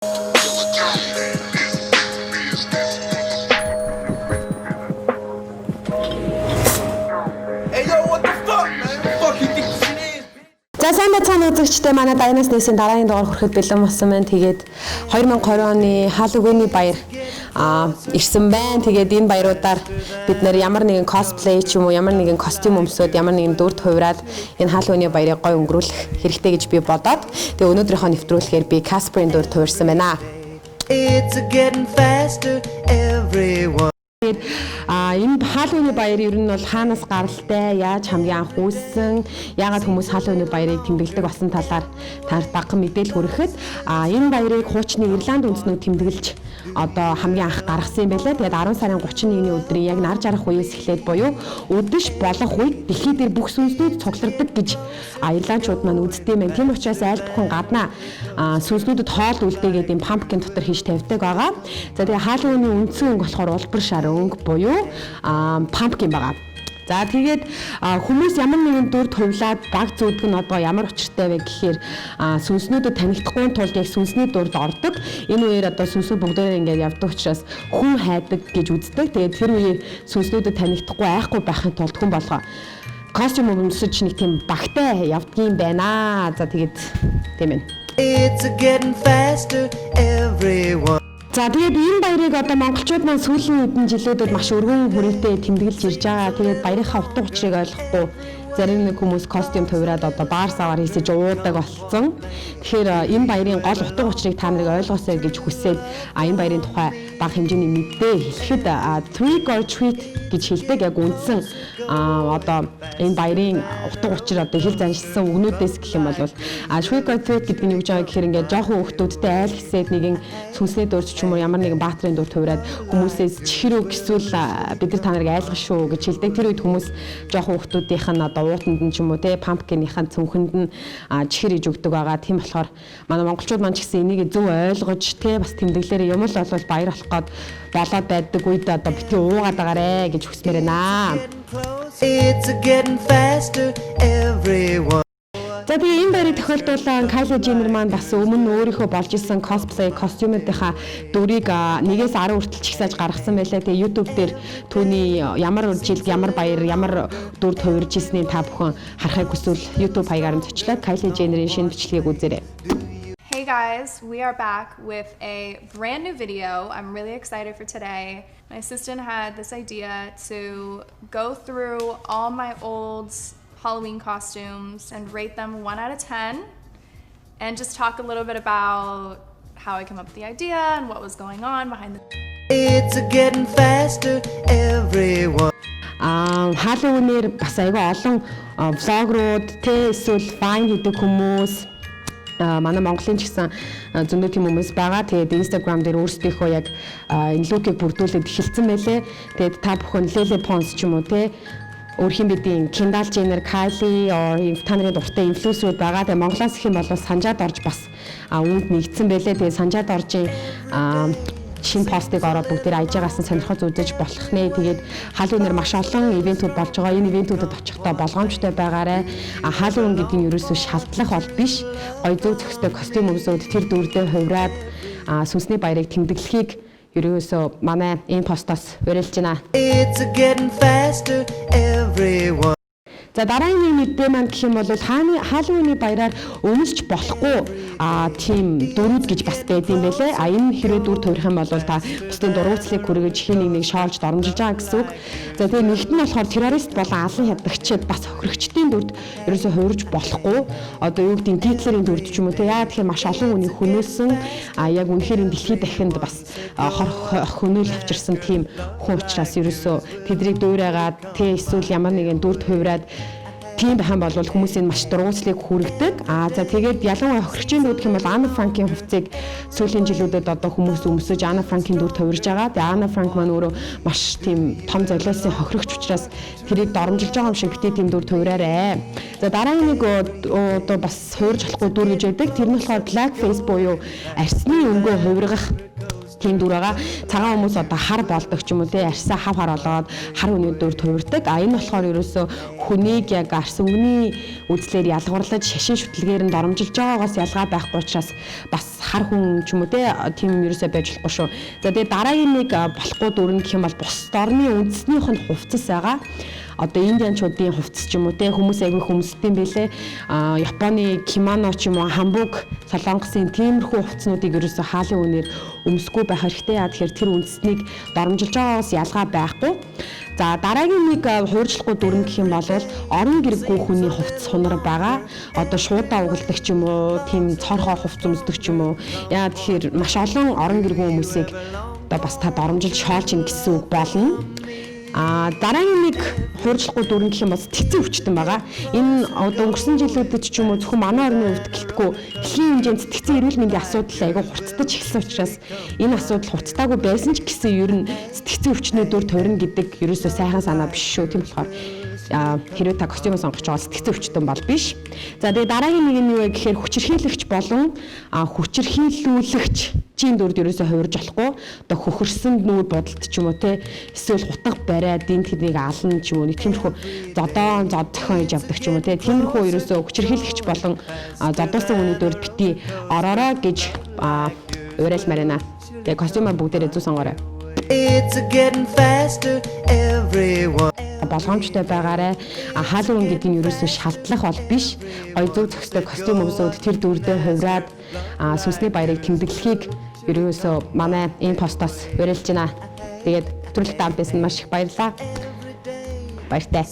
За сайн байцгаана үзэгчдээ манай Dayanаас Нээсийн дараагийн дугаар хүрэхэд бэлэн болсон байна. Тэгээд 2020 оны Halloween-ы баяр ирсэн байна. Тэгээд энэ баяруудаар бид нэр ямар нэгэн cosplay ч юм уу, ямар нэгэн костюм өмсөд, ямар нэгэн дүрд хувираад энэ Halloween-ы баярыг гоё өнгөрүүлэх хэрэгтэй гэж би бодоод тэгээд өнөөдрийнхөө нэвтрүүлгээр би Casper-ийн дүрд хувирсан байна. It's getting faster everyone. Энэ Halloween-ы баяр ер нь бол хаанаас гаралтай, яаж хамгийн анх үүссэн, яагаад хүмүүс Halloween-ы баярыг тэмдэглэдэг болсон талаар танд багахан мэдээлэл хүрэхэд энэ баярыг хуучны Ирланд үндэстнүүд тэмдэглэж одоо хамгийн анх гаргасан юм байлаа. Тэгээд 10 сарын 31-ний өдрийн яг нар жарах үеэс эхлээд буюу өдөш болох үед дэлхий дээр бүх сүнснүүд цуглардаг гэж ирландчууд маань үздэг юм байна. Тийм учраас айл бүхэн гаднаа сүнснүүдэд хоол үлдээгээд энэ pumpkin дотор хийж тавьдаг байгаа. За тэгээд Halloween-ы үндсэн өнгө болохоор улбар шар өнгө буюу pumpkin байгаа. За тэгээд хүмүүс ямар нэгэн дүрд хувлаад баг зүүдэг нь одоо ямар учиртай вэ гэхээр сүнснүүдэд танигдахгүй тулд яг сүнсний дүрд ордог. Энэ үеэр одоо сүнсүүд бүгдээрээ ингээд явдаг учраас хүн хайдаг гэж үздэг. Тэгээд тэр үеэр сүнснүүдэд танигдахгүй айхгүй байхын тулд хүн болгоо костюм өмсөж нэг тийм багтай явдгийн байна. За тэгээд тийм ээ. It's getting faster everyone. За тэгээд энэ баярыг одоо монголчууд маань сүүлийн хэдэн жилүүдэд маш өргөн хүрээтэй тэмдэглэж ирж байгаа. Тэгээд баярынхаа утга учирыг ойлгохгүй зарим нэг хүмүүс костюм хувираад одоо баар саваар хийсэж уудаг болсон. Тэгэхээр энэ баярын гол утга учирыг та нарыг ойлгоосэй гэж хүсээд энэ баярын тухай бага хэмжээний мэдээ хэлэхэд trick or treat гэж хэлдэг. Яг үндсэн одоо энэ баярын утга учир одоо хэл заншилсан үгнүүдээс гэх юм бол trick or treat гэдэг нь юу гэж байгаа гэхээр ингээд жоохон хүүхдүүдтэй айл хэсээд нэгэн сүнсний дүрд ч юм уу ямар нэгэн баатрын дүрд хувираад хүмүүсээс чихрүү эсвэл бид нар та нарыг айлгах шүү гэж хэлдэг. Тэр үед хүмүүс жоохон хүүхдүүдийнх нь одоо уутанд нь ч юм уу те pumpkin-ийн цүнхэнд нь чихэр иж өгдөг байгаа. Тийм болохоор манай монголчууд маань ч гэсэн энийг зөв ойлгож те бас тэмдэглэлээр юм л бол баяр болох гээд болоод байдаг үед одоо бити уугаад байгаарэ гэж хүсмээр байна. It's getting faster everyone. За тэгээ энэ баярыг тохиолдуулан Kylie Jenner маань бас өмнө өөрийнхөө болж исэн cosplay костюмуудынхаа дүрийг 1-ээс 10 хүртэл чигсааж гаргасан байлаа. Тэгээ YouTube дээр түүний ямар жилд ямар баяр ямар дүрд хувирж ирснийг та бүхэн харахыг хүсвэл YouTube хаягаар нь зочлоод Kylie Jenner-ийн шинэ бичлэгийг үзээрэй. Hey guys, we are back with a brand new video. I'm really excited for today. My assistant had this idea to go through all my old Halloween costumes and rate them 1 out of 10 and just talk a little bit about how I came up with the idea and what was going on behind the It's getting faster everyone. Halloween-ээр бас аяга олон влогрууд тэ эсвэл файн хийдэг хүмүүс манай Монголын ч гэсэн зөндөө тийм хүмүүс байгаа. Тэгээд Instagram дээр өөрсдийнхөө яг энэ лукийг бүрдүүлээд эхэлсэн байлээ. Тэгээд та бүхэн Lily Pons ч юм уу те өөрхийн бидийн Kendall Jenner, Kylie та нарын дуртай инфлюенсерүүд байгаа. Тэгээ Монголоос их юм бол санжаад орж бас үүнд нэгдсэн байлээ. Тэгээ санжаад оржийн шинэ постыг ороод бүгдээр ажигаас нь сонирхол үзэж болох нэ. Тэгээд Halloween-ээр маш олон ивентүүд болж байгаа. Энэ ивентүүдэд очихдоо болгоомжтой байгаарай. Halloween гэдэг нь ерөөсөө шалтлах бол биш. Гоё зөв зөвхөстэй костюм өмсөд тэр дүрдээ хувираад сүнсний баярыг тэмдэглэхийг ерөөсөө манай энэ постоос уриалж байна. It's getting faster everyone. За дараагийн мэдээ маань гэх юм бол Halloween-ы баяраар өмсч болохгүй тийм дүрүүд гэж бас байдсан байлээ. Энэ хэрэг дүр төрөх юм бол та бусдын дургуутслыг хүргэж хин нэг шоолж доромжилж байгаа гэсэн үг. За тэгээ нэгт нь болохоор террорист болон алан хядагчид бас хохирогчдын дүрд ерөөсөө хуурж болохгүй. Одоо юу гэдэг нь Гитлерийн дүрд ч юм уу те яа тэгэхээр маш олон хүний хөнөөсөн яг үнэхээр энэ дэлхийд дахинд бас хөнөөл авчирсан тийм хүн учраас ерөөсөө тэдрийг дуурайгаад те эсвэл ямар нэгэн дүрд хувираад тийм бахан бол хүмүүсийн маш дургуутслыг хүргэдэг. За тэгээд ялангуяа хохирогчийн дүрд гэх юм бол Anne Frank-ийн хувцсыг сүүлийн жилүүдэд одоо хүмүүс өмсөж Anne Frank-ийн дүрд хувирж байгаа. Тэгээд Anne Frank маань өөрөө маш тийм том золиосын хохирогч учраас тэрийг доромжилж байгаа юм шиг битээ тийм дүрд хувираарэ. За дараагийн нэг одоо бас хувирж болохгүй дүр гэж байдаг. Тэр нь болохоор blackface буюу арсны өнгөө хувиргах тийм дүр байгаа. Цагаан хүмүүс одоо хар болдог ч юм уу те арьсаа хав хар болоод хар хүний дүр төвөрдөг. А энэ болохоор ерөөсөө хүнийг яг арс өнгөний үзлээр ялгуурлаж шашин шүтлгээр нь доромжилж байгаагаас ялгаа байхгүй учраас бас хар хүн ч юм уу те тийм ерөөсөө байж болохгүй шүү. За тэгээ дараагийн нэг болохгүй дүр нь гэх юм бол бус орны үндэснийх нь хувцас байгаа. Одоо индианчуудын хувцас ч юм уу те хүмүүс айгүй хүмүүстэй байлээ. Японы кимоно ч юм уу хамбуг солонгосын тиймэрхүү хувцснуудыг ерөөсөө хаалын үнээр өмсгөө байх хэрэгтэй. Тэгэхээр тэр үндэснийг доромжилж байгаагаас ялгаа байхгүй. За дараагийн нэг хуурчлахгүй дүрэн гэх юм бол орон гэргүй хүний хувцас хунар байгаа. Одоо шуудаа угалдаг ч юм уу, тийм цорхоор хувцас өмсдөг ч юм уу. Яа тэгэхээр маш олон орон гэргүй хүмүүсийг одоо бас та доромжилж шоолж ин гэсэн үг болно. Дараагийн нэг хуурчлахгүй дүрэн гэх юм бол сэтгцэн өвчтөн байгаа. Энэ одоо өнгөрсөн жилүүдэд ч юм уу зөвхөн манай орны хувьд гэлтгүй дэлхийн хэмжээнд сэтгцэн эрүүл мэндийн асуудал айгүй хурцтаж эхэлсэн учраас энэ асуудал хуцтаагүй байсан ч гэсэн ер нь сэтгцэн өвчтний дүр тойрно гэдэг ерөөсөө сайхан санаа биш шүү. Тийм болохоор хэрвээ та костюм сонгож байгаа сэтгцэн өвчтөн бол биш. За тэгээ дараагийн нэг нь юу вэ гэхээр хүчирхийлэгч болон хүчирхийлүүлэгч чин дүрд ерөөсөө хувирж болохгүй. Одоо хөхөрсөн нүүр бодолт ч юм уу те эсвэл хутга бариад энэ тэднийг ална ч юм уу нэг тиймэрхүү зодоон зод зохион хийж явдаг ч юм уу те тиймэрхүү ерөөсөө хүчирхийлэгч болон зодуулсан хүний дүрд бити ороорой гэж уриалмаар байна. Тэгээ костюмаа бүгдээрээ зүү сонгоорой. It's getting faster everyone болгоомжтой байгаарай. Хаалын гэдэг нь ерөөсөө шалтлах бол биш. Гой зүг зохистой костюм өмсөөд тэр дүрдээ хувраад сүнсний баярыг тэмдэглэхийг ерөөсөө манай энэ постоос уриалж байна. Тэгээд нэвтрүүлэгт хамт байсан маш их баярлалаа. Баяртай.